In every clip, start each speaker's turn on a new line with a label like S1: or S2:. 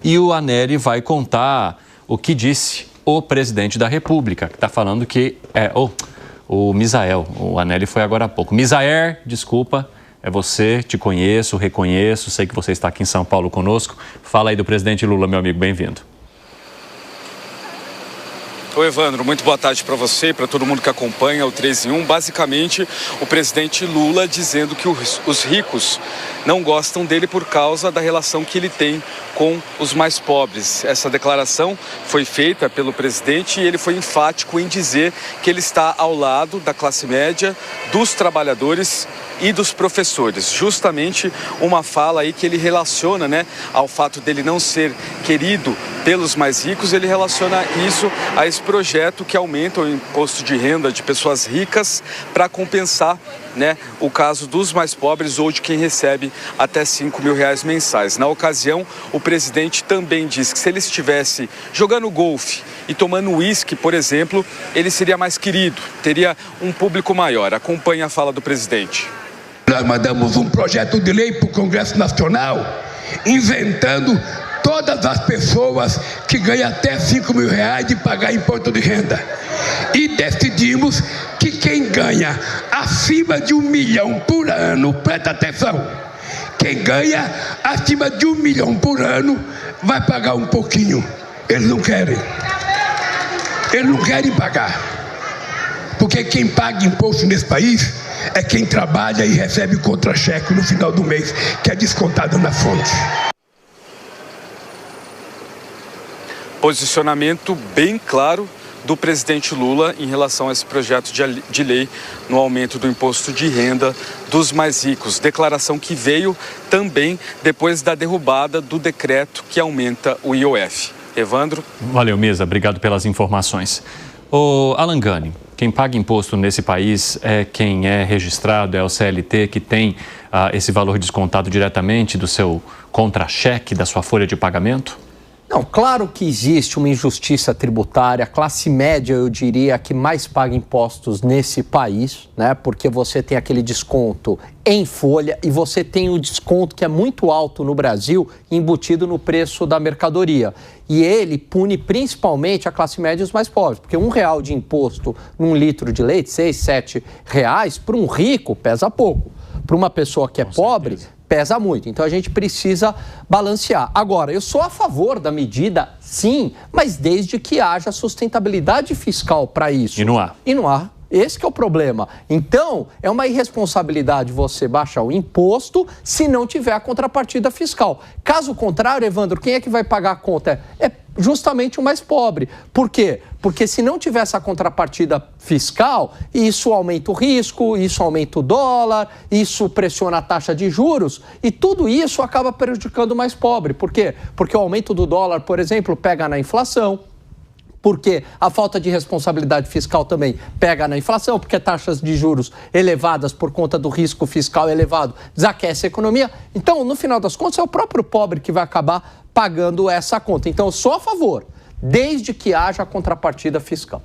S1: E o Anelli vai contar o que disse o presidente da República, que está falando que o Misael, o Anelli foi agora há pouco. Misael, desculpa, é você, te conheço, reconheço, sei que você está aqui em São Paulo conosco. Fala aí do presidente Lula, meu amigo, bem-vindo.
S2: Oi, Evandro, muito boa tarde para você e para todo mundo que acompanha o 3 em 1. Basicamente, o presidente Lula dizendo que os ricos não gostam dele por causa da relação que ele tem com os mais pobres. Essa declaração foi feita pelo presidente e ele foi enfático em dizer que ele está ao lado da classe média, dos trabalhadores e dos professores. Justamente uma fala aí que ele relaciona, ao fato dele não ser querido pelos mais ricos, ele relaciona isso a esse projeto que aumenta o imposto de renda de pessoas ricas para compensar, o caso dos mais pobres ou de quem recebe até R$5.000 mensais. Na ocasião, o presidente também disse que se ele estivesse jogando golfe e tomando uísque, por exemplo, ele seria mais querido, teria um público maior. Acompanhe a fala do presidente.
S3: Nós mandamos um projeto de lei para o Congresso Nacional, isentando todas as pessoas que ganham até R$5.000 de pagar imposto de renda. E decidimos que quem ganha acima de 1 milhão por ano, presta atenção, quem ganha acima de 1 milhão por ano vai pagar um pouquinho. Eles não querem pagar, porque quem paga imposto nesse país é quem trabalha e recebe contra-cheque no final do mês, que é descontado na fonte.
S2: Posicionamento bem claro do presidente Lula em relação a esse projeto de lei no aumento do imposto de renda dos mais ricos. Declaração que veio também depois da derrubada do decreto que aumenta o IOF. Evandro?
S1: Valeu, Misa. Obrigado pelas informações. Ô, Alan Gani, quem paga imposto nesse país é quem é registrado, é o CLT, que tem esse valor descontado diretamente do seu contra-cheque, da sua folha de pagamento?
S4: Não, claro que existe uma injustiça tributária. A classe média, eu diria, que mais paga impostos nesse país, porque você tem aquele desconto em folha e você tem o desconto que é muito alto no Brasil, embutido no preço da mercadoria. E ele pune principalmente a classe média e os mais pobres, porque R$1 de imposto num litro de leite, R$6, R$7, para um rico pesa pouco. Para uma pessoa que é pobre, pesa muito. Então a gente precisa balancear. Agora, eu sou a favor da medida, sim, mas desde que haja sustentabilidade fiscal para isso.
S1: E não há.
S4: E não há. Esse que é o problema. Então, é uma irresponsabilidade você baixar o imposto se não tiver a contrapartida fiscal. Caso contrário, Evandro, quem é que vai pagar a conta? É justamente o mais pobre. Por quê? Porque se não tiver essa contrapartida fiscal, isso aumenta o risco, isso aumenta o dólar, isso pressiona a taxa de juros e tudo isso acaba prejudicando o mais pobre. Por quê? Porque o aumento do dólar, por exemplo, pega na inflação. Porque a falta de responsabilidade fiscal também pega na inflação, porque taxas de juros elevadas por conta do risco fiscal elevado desaquece a economia. Então, no final das contas, é o próprio pobre que vai acabar pagando essa conta. Então, eu sou a favor, desde que haja a contrapartida fiscal.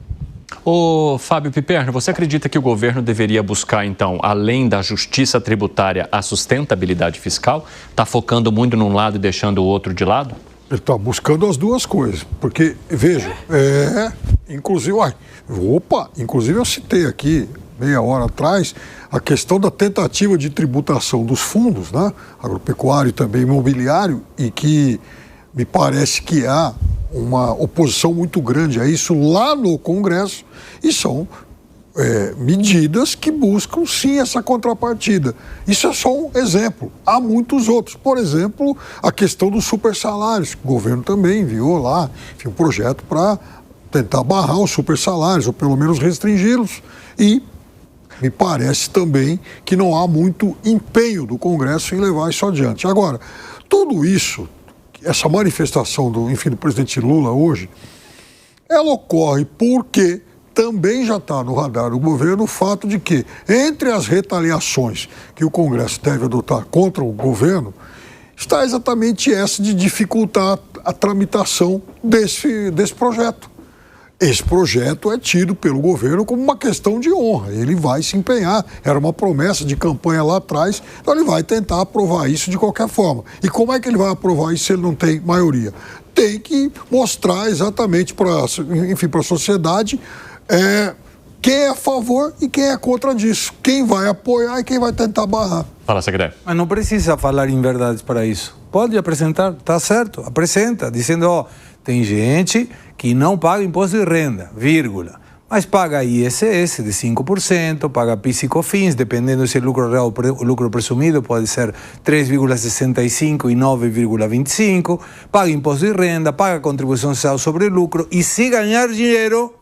S1: Ô, Fábio Piperno, você acredita que o governo deveria buscar, então, além da justiça tributária, a sustentabilidade fiscal? Está focando muito num lado e deixando o outro de lado?
S5: Ele está buscando as duas coisas, porque, veja, inclusive eu citei aqui, meia hora atrás, a questão da tentativa de tributação dos fundos, agropecuário e também imobiliário, e que me parece que há uma oposição muito grande a isso lá no Congresso, e são medidas que buscam sim essa contrapartida. Isso é só um exemplo. Há muitos outros. Por exemplo, a questão dos supersalários. O governo também enviou lá um projeto para tentar barrar os supersalários, ou pelo menos restringi-los. E me parece também que não há muito empenho do Congresso em levar isso adiante. Agora, tudo isso, essa manifestação do presidente Lula hoje, ela ocorre porque também já está no radar do governo o fato de que, entre as retaliações que o Congresso deve adotar contra o governo, está exatamente essa de dificultar a tramitação desse projeto. esse projeto é tido pelo governo como uma questão de honra. Ele vai se empenhar, era uma promessa de campanha lá atrás, então ele vai tentar aprovar isso de qualquer forma. E como é que ele vai aprovar isso se ele não tem maioria? Tem que mostrar exatamente para a sociedade quem é a favor e quem é contra disso, quem vai apoiar e quem vai tentar barrar.
S1: Fala, secretário.
S6: Mas não precisa falar em verdades para isso. Pode apresentar, tá certo, apresenta, dizendo, tem gente que não paga imposto de renda, vírgula, mas paga ISS de 5%, paga PIS e COFINS, dependendo se é lucro real ou lucro presumido, pode ser 3,65% e 9,25%, paga imposto de renda, paga contribuição social sobre lucro, e se ganhar dinheiro,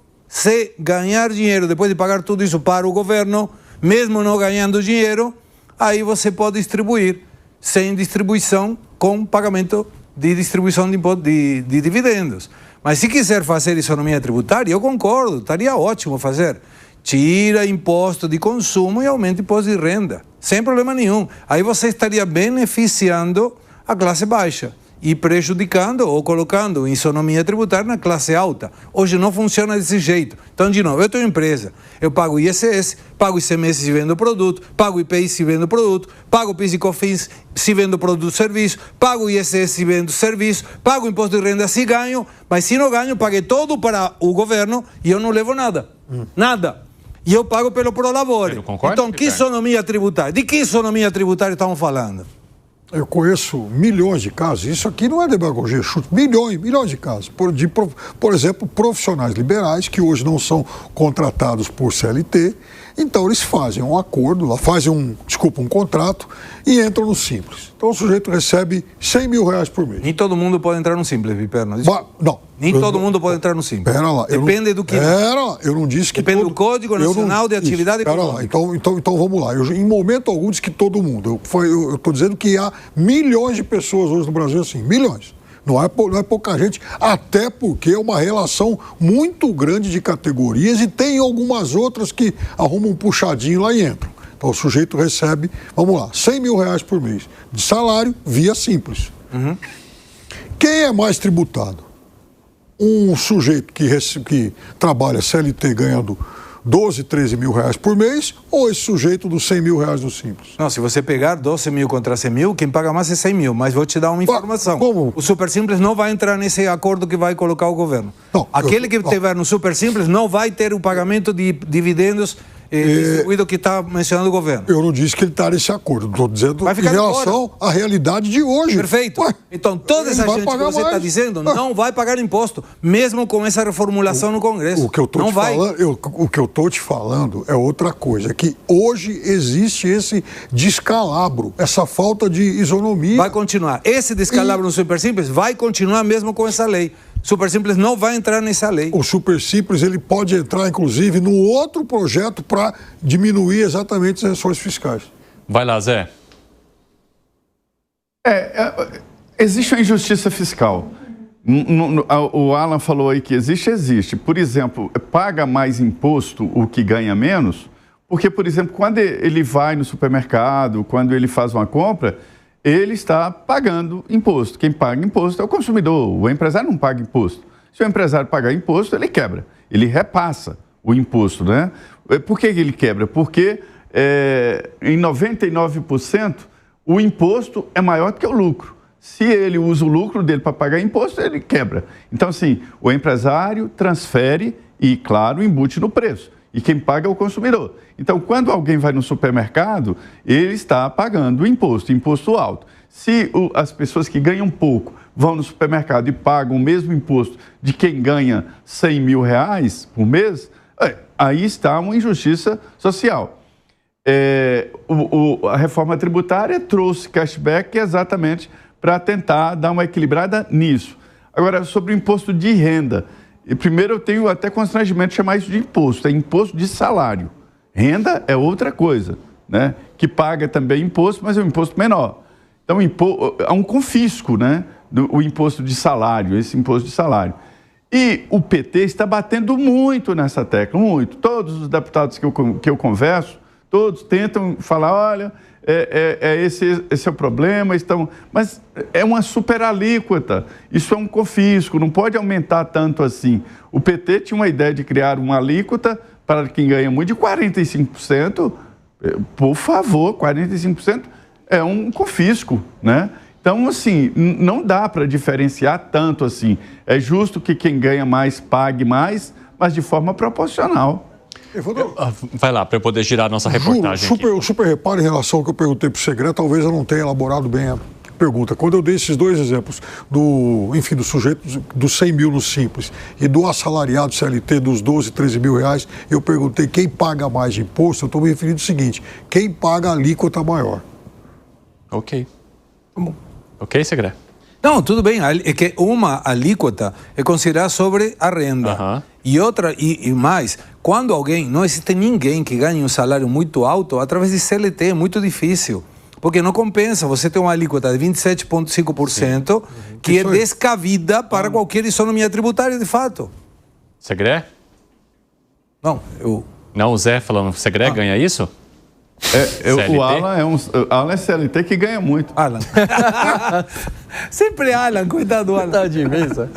S6: depois de pagar tudo isso para o governo, mesmo não ganhando dinheiro, aí você pode distribuir, sem distribuição, com pagamento de distribuição de dividendos. Mas se quiser fazer isonomia tributária, eu concordo, estaria ótimo fazer. Tira imposto de consumo e aumenta imposto de renda, sem problema nenhum. Aí você estaria beneficiando a classe baixa e prejudicando ou colocando isonomia tributária na classe alta. Hoje não funciona desse jeito. Então, de novo, eu tenho empresa, eu pago ISS, pago ICMS se vendo produto, pago IPI se vendo produto, pago PIS e COFINS se vendo produto e serviço, pago ISS se vendo serviço, pago imposto de renda se ganho, mas se não ganho, paguei todo para o governo e eu não levo nada. Nada. E eu pago pelo Prolabore. Então, que isonomia tributária? De que isonomia tributária estamos falando?
S5: Eu conheço milhões de casos, isso aqui não é demagogia, chute, milhões de casos, por exemplo, profissionais liberais que hoje não são contratados por CLT, então eles fazem um acordo, fazem um contrato e entram no Simples. Então o sujeito recebe R$100 mil por mês.
S6: Nem todo mundo pode entrar no Simples, Piperno.
S5: Não.
S6: Nem todo mundo pode entrar no Simples.
S5: Pera lá.
S6: Depende do que...
S5: Eu não disse que
S6: depende do Código Nacional de Atividade Econômica.
S5: Pera lá, então vamos lá. Em momento algum disse que todo mundo. Eu estou dizendo que há milhões de pessoas hoje no Brasil assim, milhões. Não é pouca gente, até porque é uma relação muito grande de categorias e tem algumas outras que arrumam um puxadinho lá e entram. Então o sujeito recebe, vamos lá, R$100 mil por mês de salário via Simples.
S6: Uhum.
S5: Quem é mais tributado? Um sujeito que trabalha CLT ganhando 12, 13 mil reais por mês, ou esse sujeito dos 100 mil reais do Simples?
S6: Não, se você pegar 12 mil contra 100 mil, quem paga mais é 100 mil, mas vou te dar uma informação.
S5: Como?
S6: O Super Simples não vai entrar nesse acordo que vai colocar o governo. Aquele que estiver no Super Simples não vai ter o pagamento de dividendos distribuído que está mencionando o governo.
S5: Eu não disse que ele está nesse acordo, estou dizendo em relação à realidade de hoje.
S6: Perfeito. Então, toda essa gente que você está dizendo não vai pagar imposto, mesmo com essa reformulação no Congresso.
S5: O que eu estou te falando é outra coisa, que hoje existe esse descalabro, essa falta de isonomia.
S6: Vai continuar. Esse descalabro no Super Simples vai continuar mesmo com essa lei. Super Simples não vai entrar nessa lei.
S5: O Super Simples ele pode entrar, inclusive, no outro projeto para diminuir exatamente as sanções fiscais.
S1: Vai lá, Zé.
S7: Existe uma injustiça fiscal. O Alan falou aí que existe. Por exemplo, paga mais imposto o que ganha menos, porque, por exemplo, quando ele vai no supermercado, quando ele faz uma compra, ele está pagando imposto. Quem paga imposto é o consumidor. O empresário não paga imposto. Se o empresário pagar imposto, ele quebra. Ele repassa o imposto, né? Por que ele quebra? Porque em 99% o imposto é maior do que o lucro. Se ele usa o lucro dele para pagar imposto, ele quebra. Então, assim, o empresário transfere e, claro, embute no preço. E quem paga é o consumidor. Então, quando alguém vai no supermercado, ele está pagando imposto alto. Se as pessoas que ganham pouco vão no supermercado e pagam o mesmo imposto de quem ganha 100 mil reais por mês, aí está uma injustiça social. A reforma tributária trouxe cashback exatamente para tentar dar uma equilibrada nisso. Agora, sobre o imposto de renda, primeiro eu tenho até constrangimento de chamar isso de imposto, é imposto de salário. Renda é outra coisa, né? Que paga também imposto, mas é um imposto menor. Então, há um confisco, né? O imposto de salário, esse imposto de salário. E o PT está batendo muito nessa tecla, muito. Todos os deputados que eu converso, todos tentam falar, olha, esse é o problema, mas é uma super alíquota, isso é um confisco, não pode aumentar tanto assim. O PT tinha uma ideia de criar uma alíquota para quem ganha muito de 45%, por favor, 45% é um confisco, né? Então, assim, não dá para diferenciar tanto assim. É justo que quem ganha mais pague mais, mas de forma proporcional.
S1: Vai lá, para eu poder girar a nossa reportagem.
S5: O super reparo em relação ao que eu perguntei para o Segré, talvez eu não tenha elaborado bem a pergunta. Quando eu dei esses dois exemplos, do sujeito dos 100 mil no Simples e do assalariado CLT dos 12, 13 mil reais, eu perguntei quem paga mais de imposto, eu estou me referindo ao seguinte, quem paga a alíquota maior.
S1: Ok. Ok, Segré?
S6: Não, tudo bem. É que uma alíquota é considerada sobre a renda. E outra, e mais, quando alguém, não existe ninguém que ganhe um salário muito alto através de CLT, é muito difícil. Porque não compensa você ter uma alíquota de 27,5%, que é descabida para qualquer isonomia tributária, de fato.
S1: Segré?
S6: Não,
S1: Não, o Zé falando, Segré ganha isso?
S7: O Alan é CLT que ganha muito.
S6: Alan. Sempre Alan, coitado do Alan.
S4: Tá de mesa.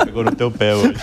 S1: Pegou no teu pé hoje.